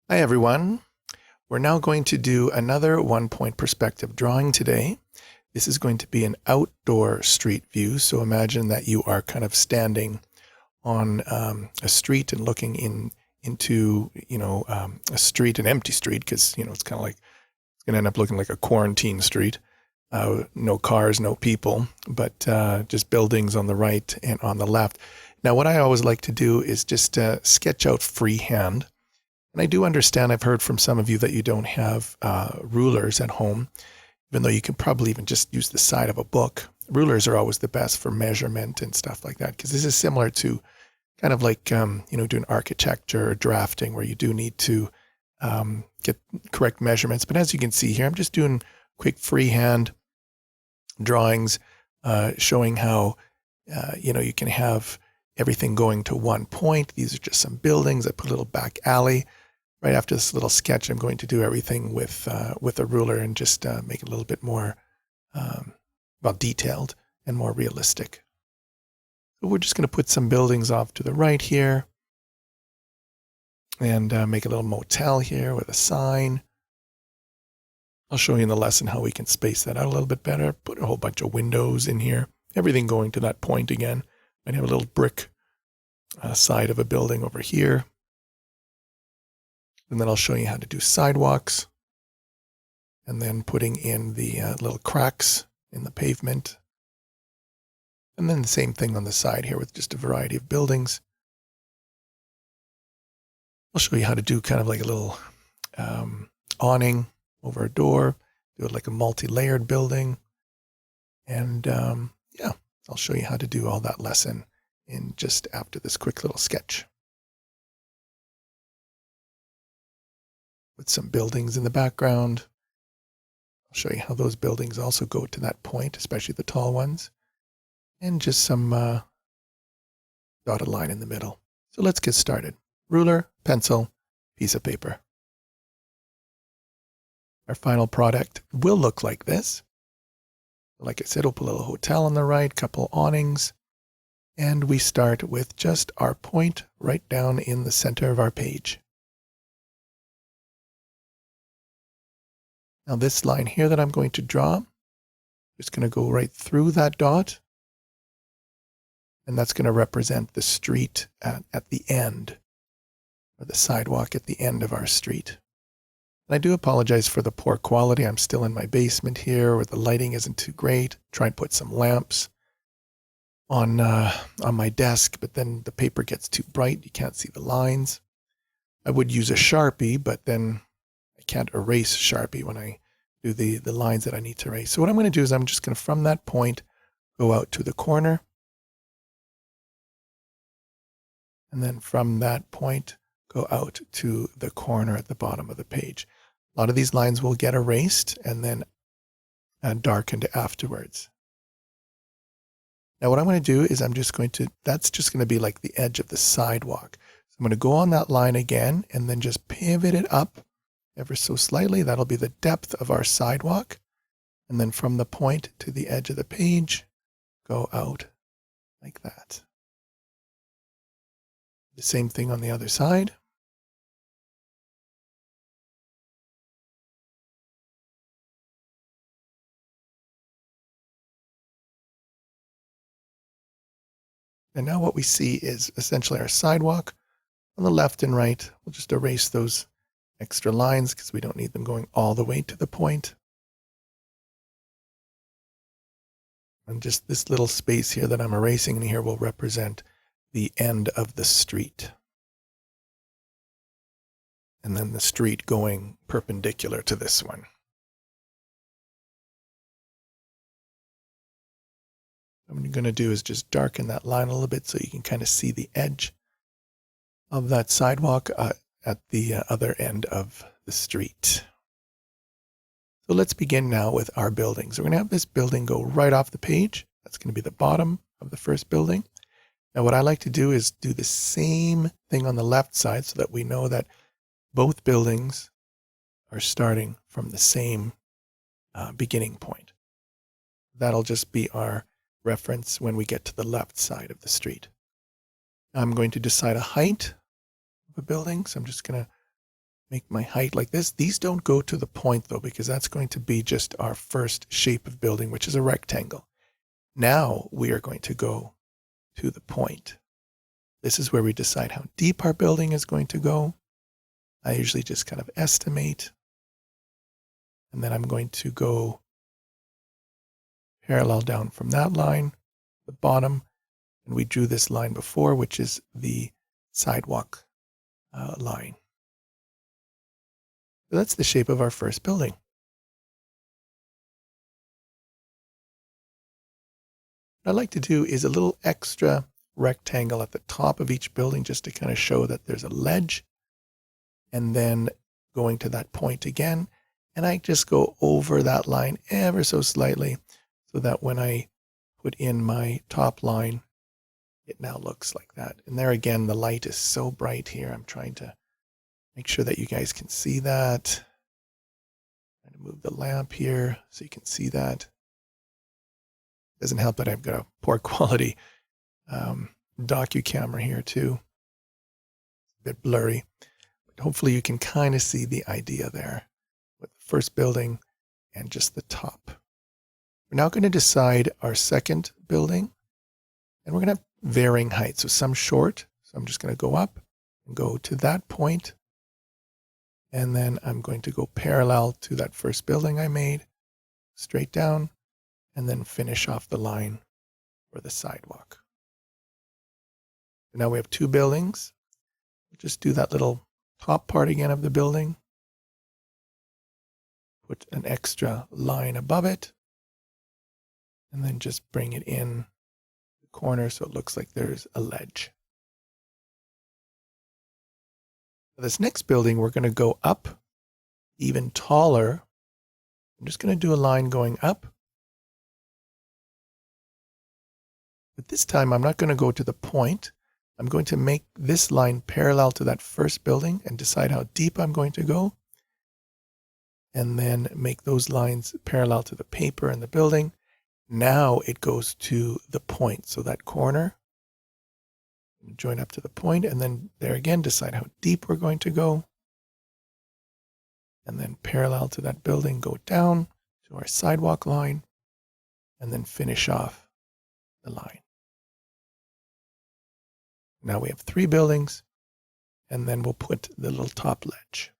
Hi everyone. We're now going to do another one-point perspective drawing today. This is going to be an outdoor street view. So imagine that you are kind of standing on a street and looking into a street, an empty street, because it's kind of like it's going to end up looking like a quarantine street. No cars, no people, but just buildings on the right and on the left. Now, what I always like to do is just sketch out freehand. And I do understand, I've heard from some of you that you don't have rulers at home, even though you can probably even just use the side of a book. Rulers are always the best for measurement and stuff like that, because this is similar to kind of like, doing architecture or drafting, where you do need to get correct measurements. But as you can see here, I'm just doing quick freehand drawings, showing how, you can have everything going to one point. These are just some buildings. I put a little back alley. Right after this little sketch, I'm going to do everything with a ruler and just make it a little bit more, detailed and more realistic. So we're just going to put some buildings off to the right here and make a little motel here with a sign. I'll show you in the lesson how we can space that out a little bit better. Put a whole bunch of windows in here, everything going to that point again. I'd have a little brick side of a building over here. And then I'll show you how to do sidewalks, and then putting in the little cracks in the pavement. And then the same thing on the side here with just a variety of buildings. I'll show you how to do kind of like a little awning over a door, do it like a multi-layered building. And I'll show you how to do all that lesson in just after this quick little sketch. With some buildings in the background. I'll show you how those buildings also go to that point, especially the tall ones. And just some dotted line in the middle. So let's get started. Ruler, pencil, piece of paper. Our final product will look like this. Like I said, we'll put a little hotel on the right, couple awnings. And we start with just our point right down in the center of our page. Now this line here that I'm going to draw, just going to go right through that dot. And that's going to represent the street at the end, or the sidewalk at the end of our street. And I do apologize for the poor quality. I'm still in my basement here where the lighting isn't too great. Try and put some lamps on my desk, but then the paper gets too bright. You can't see the lines. I would use a Sharpie, but then I can't erase Sharpie when I do the lines that I need to erase. So what I'm going to do is I'm just going to, from that point, go out to the corner. And then from that point, go out to the corner at the bottom of the page. A lot of these lines will get erased and then darkened afterwards. Now what I'm going to do is that's just going to be like the edge of the sidewalk. So I'm going to go on that line again and then just pivot it up ever so slightly. That'll be the depth of our sidewalk. And then from the point to the edge of the page, go out like that. The same thing on the other side. And now what we see is essentially our sidewalk. On the left and right, we'll just erase those extra lines because we don't need them going all the way to the point. And just this little space here that I'm erasing in here will represent the end of the street. And then the street going perpendicular to this one. What I'm going to do is just darken that line a little bit so you can kind of see the edge of that sidewalk at the other end of the street. So let's begin now with our buildings. We're going to have this building go right off the page. That's going to be the bottom of the first building. Now what I like to do is do the same thing on the left side so that we know that both buildings are starting from the same beginning point. That'll just be our reference when we get to the left side of the street. I'm going to decide a height of a building, so I'm just going to make my height like this. These don't go to the point though, because that's going to be just our first shape of building, which is a rectangle. Now we are going to go to the point. This is where we decide how deep our building is going to go. I usually just kind of estimate, and then I'm going to go parallel down from that line, the bottom, and we drew this line before, which is the sidewalk line. So that's the shape of our first building. What I like to do is a little extra rectangle at the top of each building just to kind of show that there's a ledge, and then going to that point again, and I just go over that line ever so slightly so that when I put in my top line, it now looks like that. And there again, the light is so bright here. I'm trying to make sure that you guys can see that. I'm going to move the lamp here so you can see that. Doesn't help that I've got a poor quality docu-camera here too. It's a bit blurry, but hopefully you can kind of see the idea there with the first building and just the top. We're now going to decide our second building, and we're going to have varying heights. So some short, so I'm just going to go up and go to that point, and then I'm going to go parallel to that first building I made, straight down, and then finish off the line for the sidewalk. Now we have two buildings. We'll just do that little top part again of the building. Put an extra line above it, and then just bring it in the corner so it looks like there's a ledge. For this next building, we're going to go up even taller. I'm just going to do a line going up. But this time, I'm not going to go to the point. I'm going to make this line parallel to that first building and decide how deep I'm going to go. And then make those lines parallel to the paper and the building. Now it goes to the point. So that corner, join up to the point, and then there again, decide how deep we're going to go. And then parallel to that building, go down to our sidewalk line, and then finish off the line. Now we have three buildings, and then we'll put the little top ledge.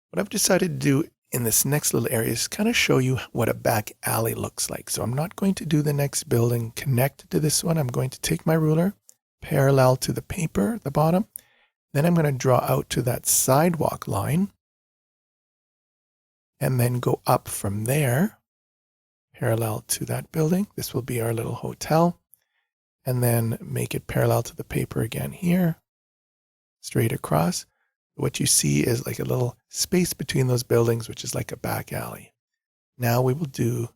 What I've decided to do in this next little area is kind of show you what a back alley looks like. So I'm not going to do the next building connected to this one. I'm going to take my ruler parallel to the paper at the bottom. Then I'm going to draw out to that sidewalk line and then go up from there parallel to that building. This will be our little hotel, and then make it parallel to the paper again here, straight across. What you see is like a little space between those buildings, which is like a back alley. Now we will do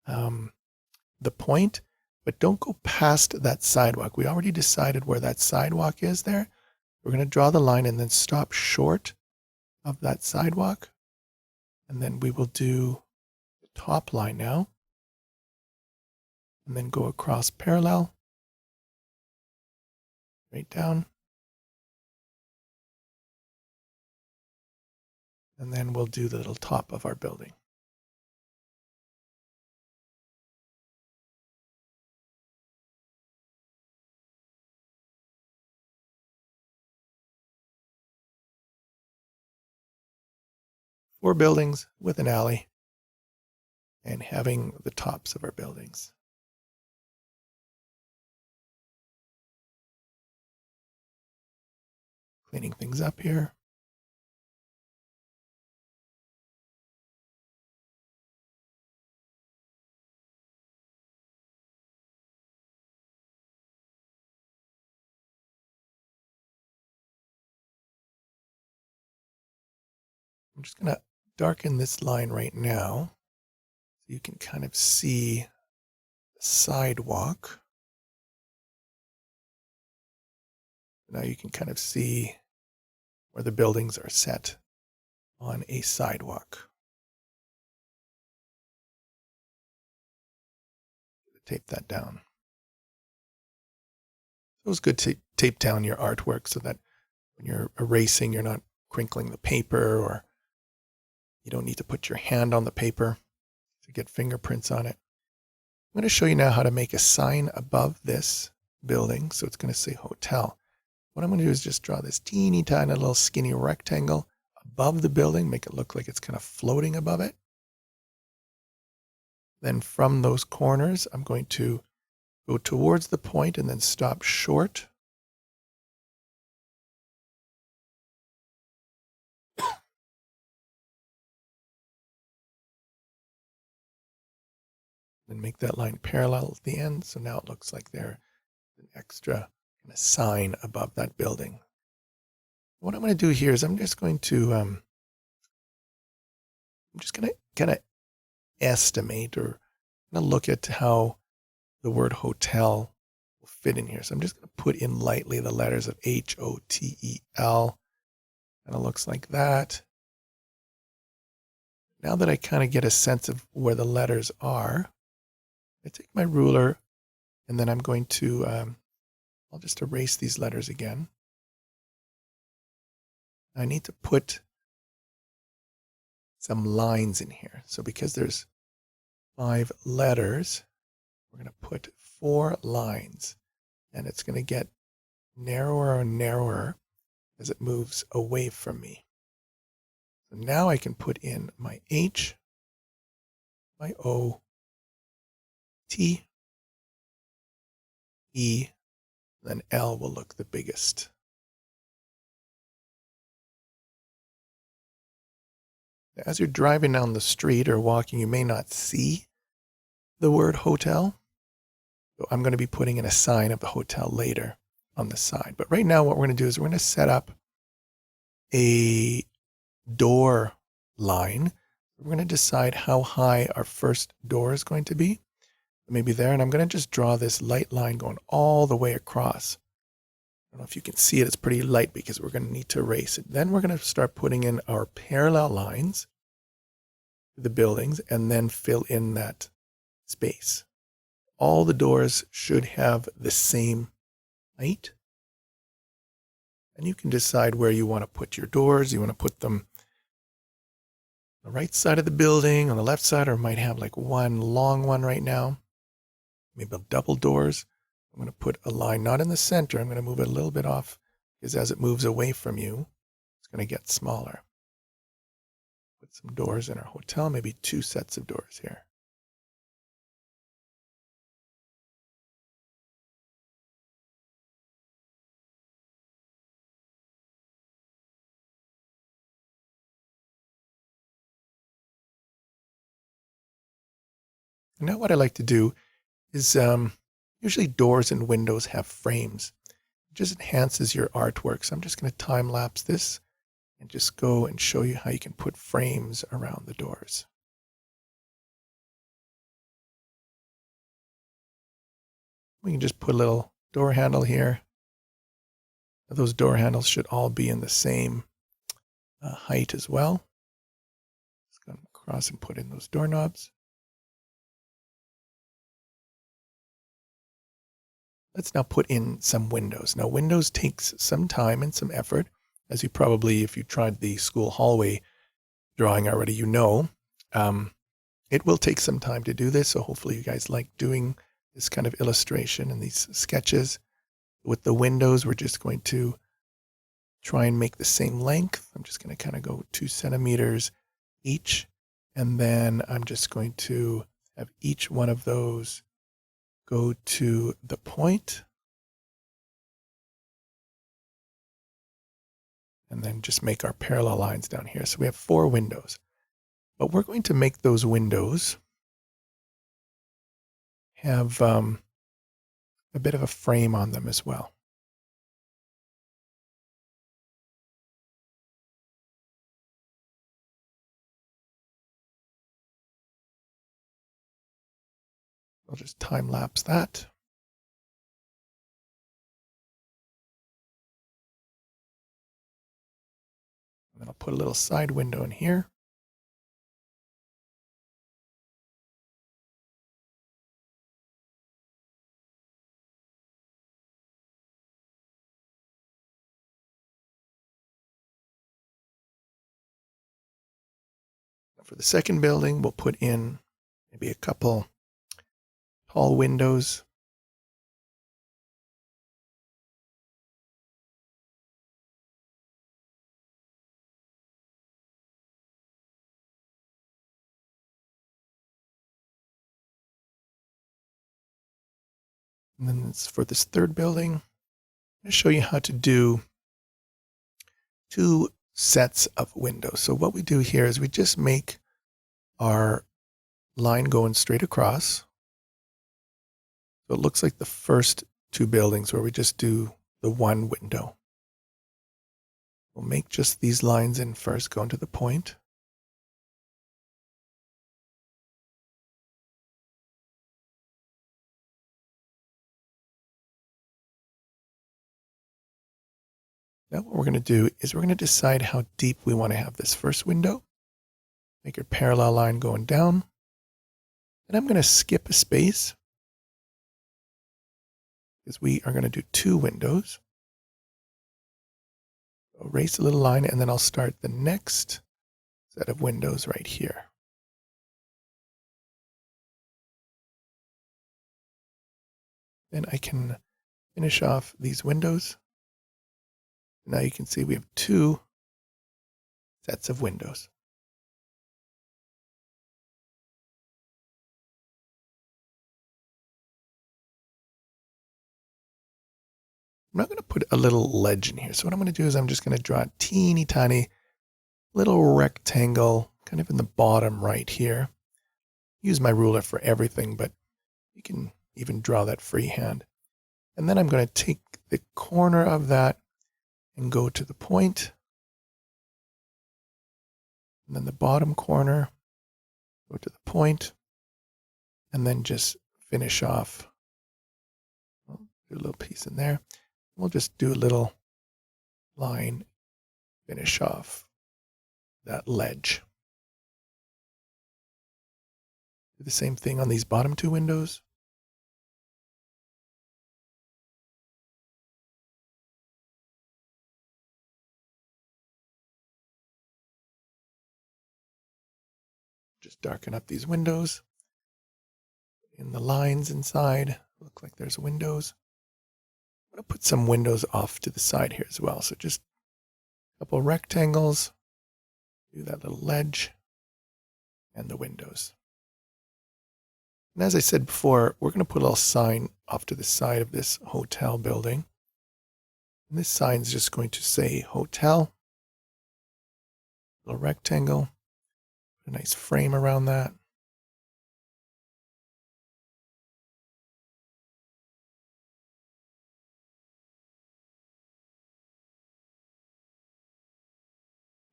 the point, but don't go past that sidewalk. We already decided where that sidewalk is there. We're going to draw the line and then stop short of that sidewalk. And then we will do the top line now. And then go across parallel, right down. And then we'll do the little top of our building. Four buildings with an alley and having the tops of our buildings. Cleaning things up here. I'm just going to darken this line right now so you can kind of see the sidewalk. Now you can kind of see where the buildings are set on a sidewalk. Tape that down. It was good to tape down your artwork so that when you're erasing, you're not crinkling the paper, or you don't need to put your hand on the paper to get fingerprints on it. I'm going to show you now how to make a sign above this building. So it's going to say hotel. What I'm going to do is just draw this teeny tiny little skinny rectangle above the building, make it look like it's kind of floating above it. Then from those corners, I'm going to go towards the point and then stop short. And make that line parallel at the end. So now it looks like there's an extra kind of sign above that building. What I'm going to do here is I'm just going to kind of estimate, or kind of look at how the word hotel will fit in here. So I'm just going to put in lightly the letters of H-O-T-E-L. Kind of looks like that. Now that I kind of get a sense of where the letters are, I take my ruler and then I'm going to, I'll just erase these letters again. I need to put some lines in here. So because there's 5 letters, we're going to put 4 lines, and it's going to get narrower and narrower as it moves away from me. So now I can put in my H, my O, T, E, then L will look the biggest. As you're driving down the street or walking, you may not see the word hotel. So I'm going to be putting in a sign of the hotel later on the side. But right now what we're going to do is we're going to set up a door line. We're going to decide how high our first door is going to be. Maybe there, and I'm going to just draw this light line going all the way across. I don't know if you can see it, it's pretty light because we're going to need to erase it. Then we're going to start putting in our parallel lines to the buildings and then fill in that space. All the doors should have the same height. And you can decide where you want to put your doors. You want to put them on the right side of the building, on the left side, or might have like one long one right now. Maybe double doors. I'm going to put a line not in the center. I'm going to move it a little bit off because as it moves away from you, it's going to get smaller. Put some doors in our hotel, maybe 2 sets of doors here. Now what I like to do is usually doors and windows have frames. It just enhances your artwork. So I'm just going to time lapse this and just go and show you how you can put frames around the doors. We can just put a little door handle here. Those door handles should all be in the same height as well. Just go across and put in those doorknobs. Let's now put in some windows. Now, windows takes some time and some effort, as you probably, if you tried the school hallway drawing already, you know. It will take some time to do this, so hopefully you guys like doing this kind of illustration and these sketches. With the windows, we're just going to try and make the same length. I'm just going to kind of go 2 centimeters each, and then I'm just going to have each one of those go to the point, and then just make our parallel lines down here. So we have 4 windows, but we're going to make those windows have a bit of a frame on them as well. I'll just time lapse that. And then I'll put a little side window in here. For the second building, we'll put in maybe a couple tall windows. And then for this third building, I'm going to show you how to do 2 sets of windows. So what we do here is we just make our line going straight across. So it looks like the first 2 buildings where we just do the one window. We'll make just these lines in first, going to the point. Now what we're going to do is we're going to decide how deep we want to have this first window. Make your parallel line going down. And I'm going to skip a space because we are going to do 2 windows. Erase a little line, and then I'll start the next set of windows right here. Then I can finish off these windows. Now you can see we have 2 sets of windows. I'm not going to put a little ledge in here. So what I'm going to do is I'm just going to draw a teeny tiny little rectangle kind of in the bottom right here. Use my ruler for everything, but you can even draw that freehand. And then I'm going to take the corner of that and go to the point. And then the bottom corner, go to the point, and then just finish off. I'll do a little piece in there. We'll just do a little line, finish off that ledge. Do the same thing on these bottom 2 windows. Just darken up these windows. In the lines inside, look like there's windows. I'm going to put some windows off to the side here as well. So just a couple rectangles, do that little ledge, and the windows. And as I said before, we're going to put a little sign off to the side of this hotel building. And this sign is just going to say hotel, little rectangle, put a nice frame around that.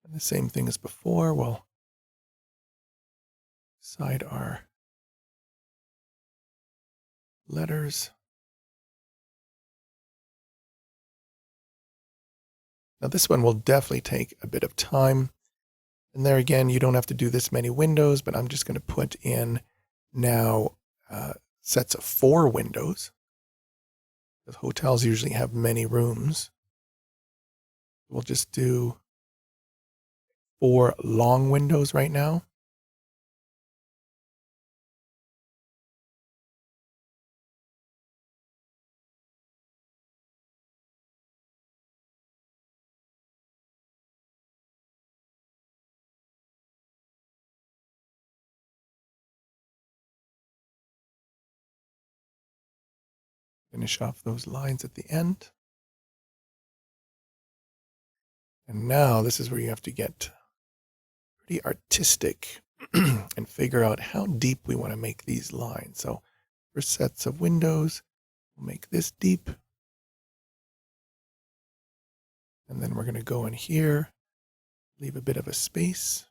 And the same thing as before, we'll side our letters. Now this one will definitely take a bit of time. And there again, you don't have to do this many windows, but I'm just going to put in now sets of 4 windows. The hotels usually have many rooms. We'll just do 4 long windows right now. Finish off those lines at the end. And now this is where you have to get pretty artistic and figure out how deep we want to make these lines. So for sets of windows, we'll make this deep. And then we're going to go in here, leave a bit of a space,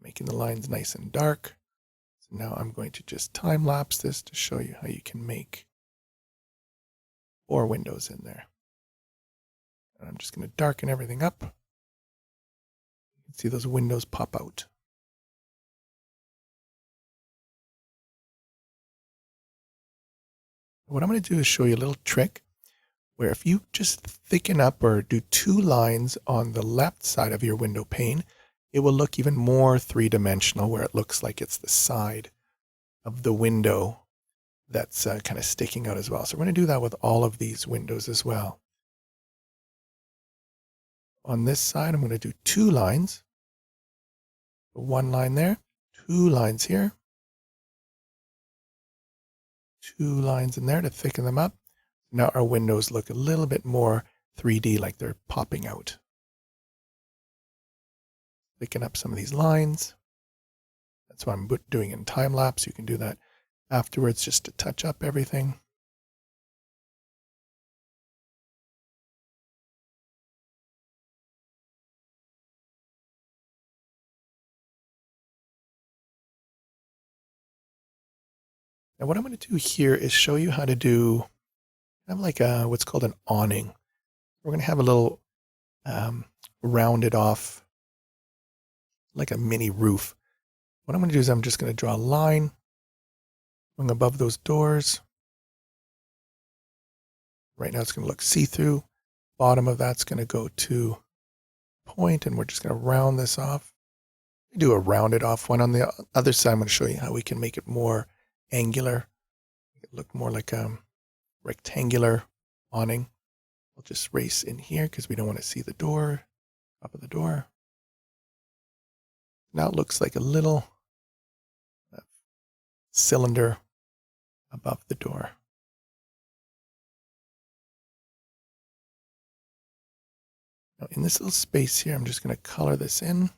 making the lines nice and dark. So now I'm going to just time lapse this to show you how you can make 4 windows in there. And I'm just going to darken everything up. See those windows pop out. What I'm going to do is show you a little trick where if you just thicken up or do 2 lines on the left side of your window pane, it will look even more three-dimensional, where it looks like it's the side of the window that's kind of sticking out as well. So we're going to do that with all of these windows as well. On this side, I'm going to do 2 lines. 1 line there, 2 lines here, 2 lines in there to thicken them up. Now our windows look a little bit more 3D, like they're popping out. Thicken up some of these lines. That's what I'm doing in time lapse. You can do that afterwards just to touch up everything. And what I'm going to do here is show you how to do kind of like what's called an awning. We're going to have a little rounded off, like a mini roof. What I'm going to do is I'm just going to draw a line going above those doors. Right now it's going to look see-through. Bottom of that's going to go to point, and we're just going to round this off. We do a rounded off one. On the other side, I'm going to show you how we can make it more angular. Make it look more like a rectangular awning. We'll just race in here because we don't want to see the door, top of the door. Now it looks like a little cylinder above the door. Now in this little space here, I'm just going to color this in.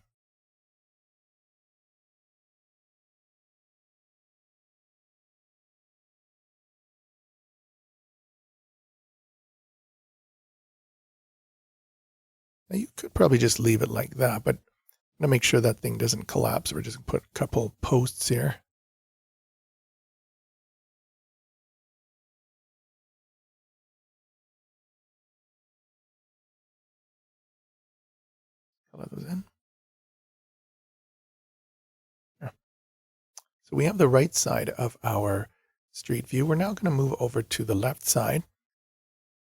Now you could probably just leave it like that, but I'm going to make sure that thing doesn't collapse. We're just going to put a couple posts here. Color those in. There. So we have the right side of our street view. We're now going to move over to the left side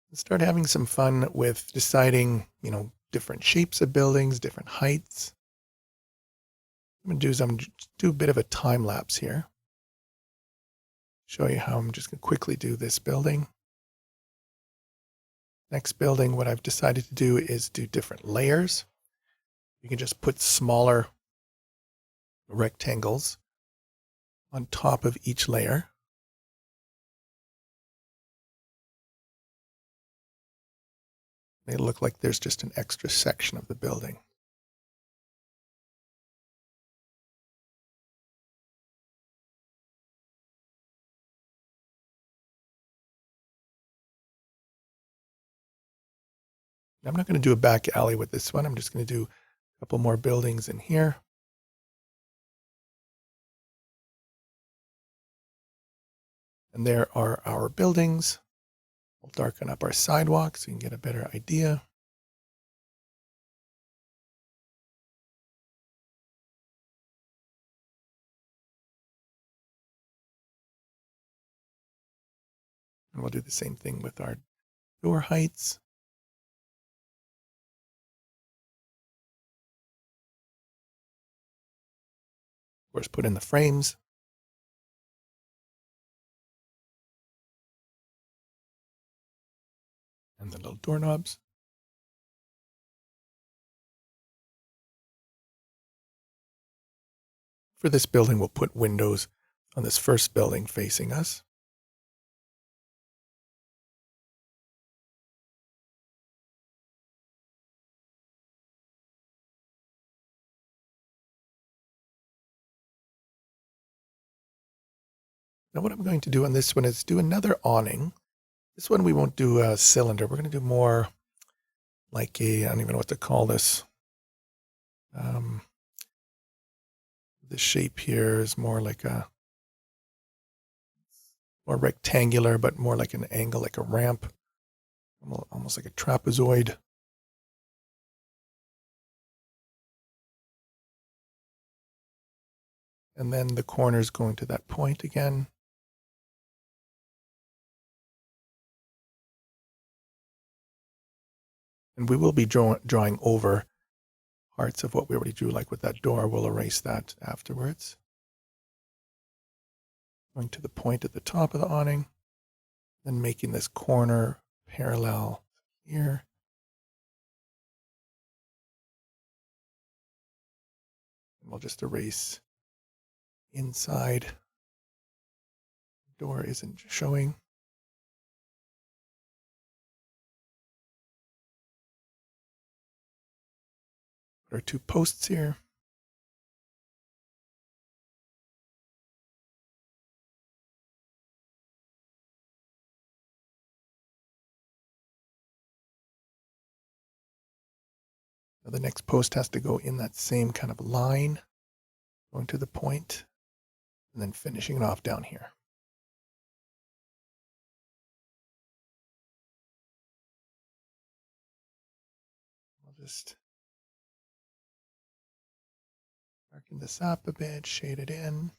and start having some fun with deciding, different shapes of buildings, different heights. What I'm going to do is I'm going to do a bit of a time lapse here. Show you how I'm just going to quickly do this building. Next building, what I've decided to do is do different layers. You can just put smaller rectangles on top of each layer. They look like there's just an extra section of the building. I'm not going to do a back alley with this one. I'm just going to do a couple more buildings in here. And there are our buildings. We'll darken up our sidewalk so you can get a better idea. And we'll do the same thing with our door heights. Of course, put in the frames. And the little doorknobs. For this building, we'll put windows on this first building facing us. Now what I'm going to do on this one is do another awning. This one we won't do a cylinder. We're going to do more like I don't even know what to call this. The shape here is more like more rectangular, but more like an angle, like a ramp, almost like a trapezoid. And then the corners going to that point again. And we will be drawing over parts of what we already drew, like with that door. We'll erase that afterwards. Going to the point at the top of the awning, then making this corner parallel here. And we'll just erase inside. Door isn't showing. Put our two posts here. Now the next post has to go in that same kind of line, going to the point, and then finishing it off down here. I'll just darken this up a bit, shade it in.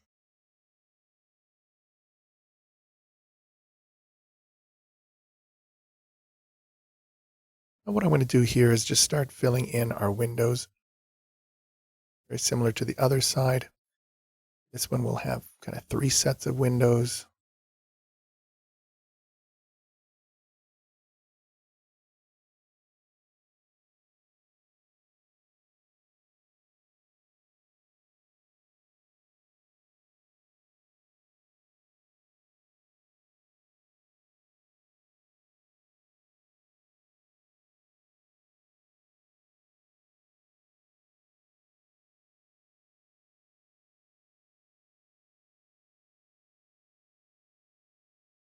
Now what I want to do here is just start filling in our windows. Very similar to the other side. This one will have kind of 3 sets of windows.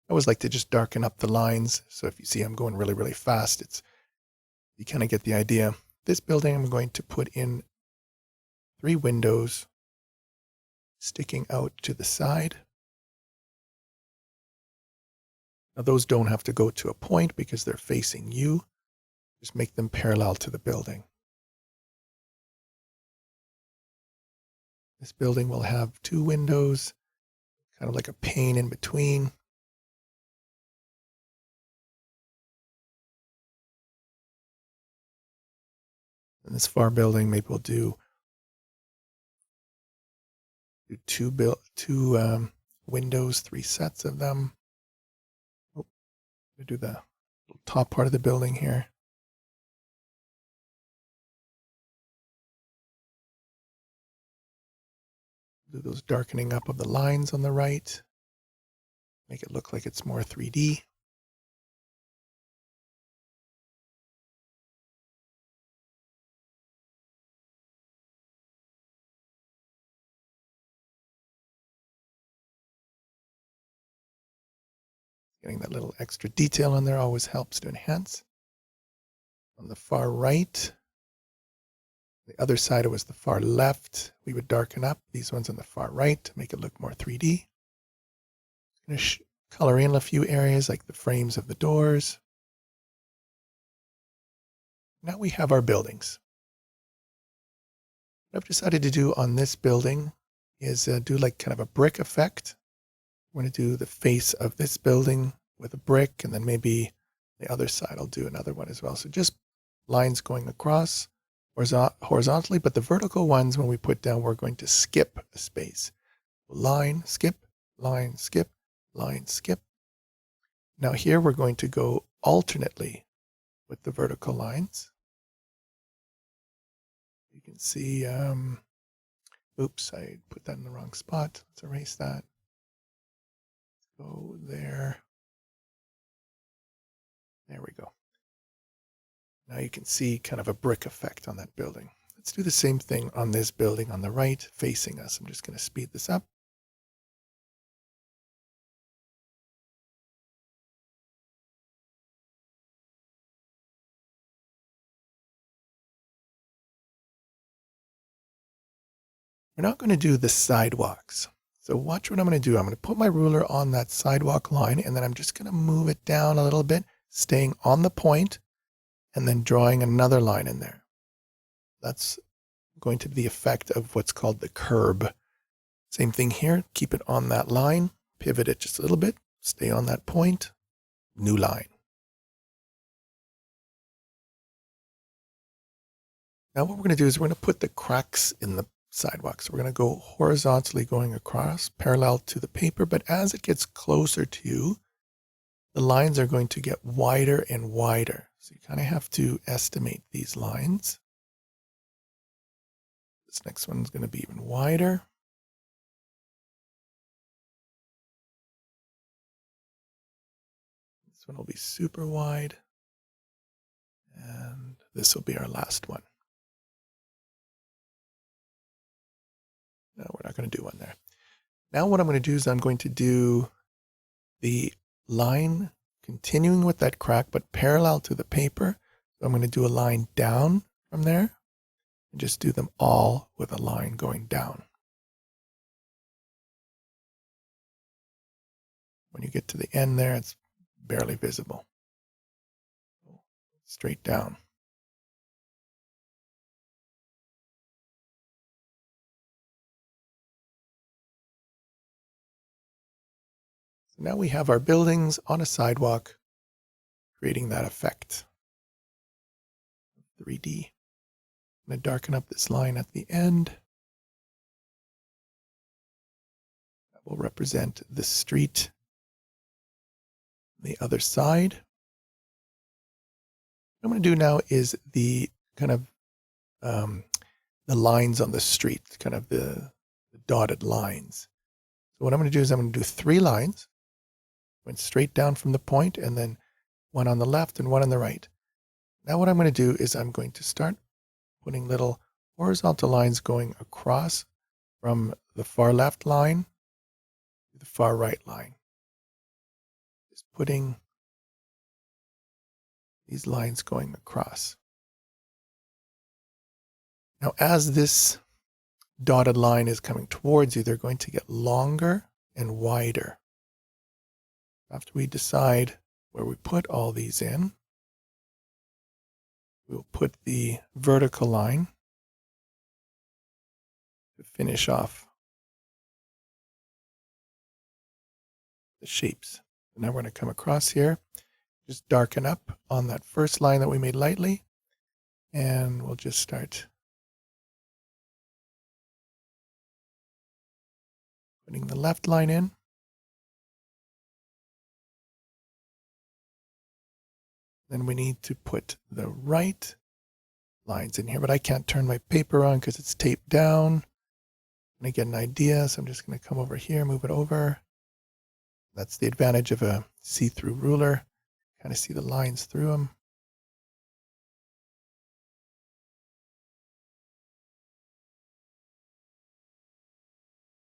I always like to just darken up the lines. So if you see I'm going really, really fast, you kind of get the idea. This building, I'm going to put in 3 windows sticking out to the side. Now those don't have to go to a point because they're facing you. Just make them parallel to the building. This building will have 2 windows, kind of like a pane in between. And this far building, maybe we'll do 2 windows, 3 sets of them. Oh, we'll do the top part of the building here. Do those darkening up of the lines on the right. Make it look like it's more 3D. Getting that little extra detail in there always helps to enhance. On the far right, the other side it was the far left, we would darken up these ones on the far right to make it look more 3D. I'm going to color in a few areas like the frames of the doors. Now we have our buildings. What I've decided to do on this building is do like kind of a brick effect. I'm going to do the face of this building with a brick, and then maybe the other side I'll do another one as well. So just lines going across horizontally, but the vertical ones, when we put down, we're going to skip a space. Line, skip, line, skip, line, skip. Now here we're going to go alternately with the vertical lines. You can see, oops, I put that in the wrong spot. Let's erase that. Go there. There we go. Now you can see kind of a brick effect on that building. Let's do the same thing on this building on the right facing us. I'm just going to speed this up. We're not going to do the sidewalks. So watch what I'm going to do. I'm going to put my ruler on that sidewalk line, and then I'm just going to move it down a little bit, staying on the point, and then drawing another line in there. That's going to be the effect of what's called the curb. Same thing here. Keep it on that line. Pivot it just a little bit. Stay on that point. New line. Now what we're going to do is we're going to put the cracks in the sidewalk. So we're going to go horizontally going across, parallel to the paper. But as it gets closer to you, the lines are going to get wider and wider. So you kind of have to estimate these lines. This next one is going to be even wider. This one will be super wide. And this will be our last one. No, we're not going to do one there. Now what I'm going to do is I'm going to do the line continuing with that crack, but parallel to the paper. So I'm going to do a line down from there and just do them all with a line going down. When you get to the end there, it's barely visible. Straight down. So now we have our buildings on a sidewalk, creating that effect. 3D. I'm going to darken up this line at the end. That will represent the street on the other side. What I'm going to do now is the kind of the lines on the street, kind of the dotted lines. So what I'm going to do is I'm going to do 3 lines, went straight down from the point, and then one on the left and one on the right. Now what I'm going to do is I'm going to start putting little horizontal lines going across from the far left line to the far right line. Just putting these lines going across. Now as this dotted line is coming towards you, they're going to get longer and wider. After we decide where we put all these in, we'll put the vertical line to finish off the shapes. Now we're going to come across here, just darken up on that first line that we made lightly, and we'll just start putting the left line in. Then we need to put the right lines in here, but I can't turn my paper on because it's taped down. And I get an idea, so I'm just going to come over here, move it over. That's the advantage of a see-through ruler. Kind of see the lines through them.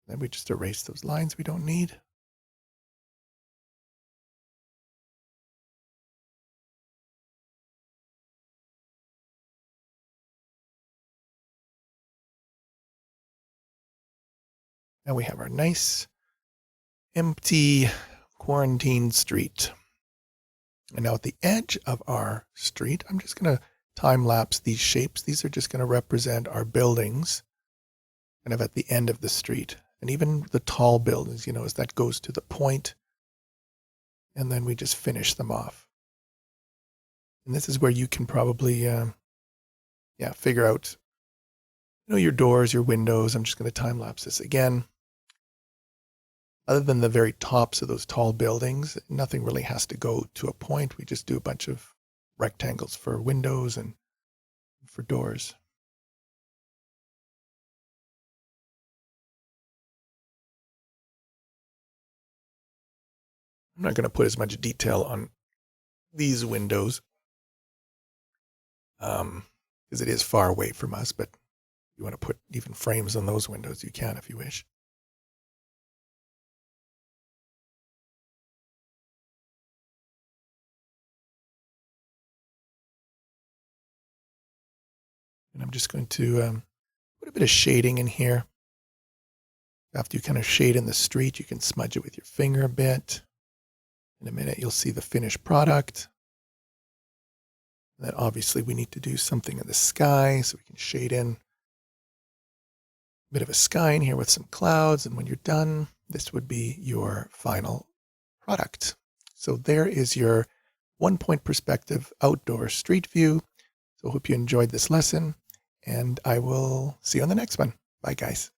Then we just erase those lines we don't need. Now we have our nice, empty, quarantined street. And now at the edge of our street, I'm just going to time lapse these shapes. These are just going to represent our buildings kind of at the end of the street. And even the tall buildings, as that goes to the point, and then we just finish them off. And this is where you can probably, figure out, your doors, your windows. I'm just going to time lapse this again. Other than the very tops of those tall buildings, nothing really has to go to a point. We just do a bunch of rectangles for windows and for doors. I'm not going to put as much detail on these windows because it is far away from us, but if you want to put even frames on those windows, you can if you wish. And I'm just going to put a bit of shading in here. After you kind of shade in the street, you can smudge it with your finger a bit. In a minute, you'll see the finished product. And then obviously we need to do something in the sky, so we can shade in bit of a sky in here with some clouds. And when you're done, this would be your final product. So there is your 1-point perspective outdoor street view. So I hope you enjoyed this lesson, and I will see you on the next one. Bye, guys.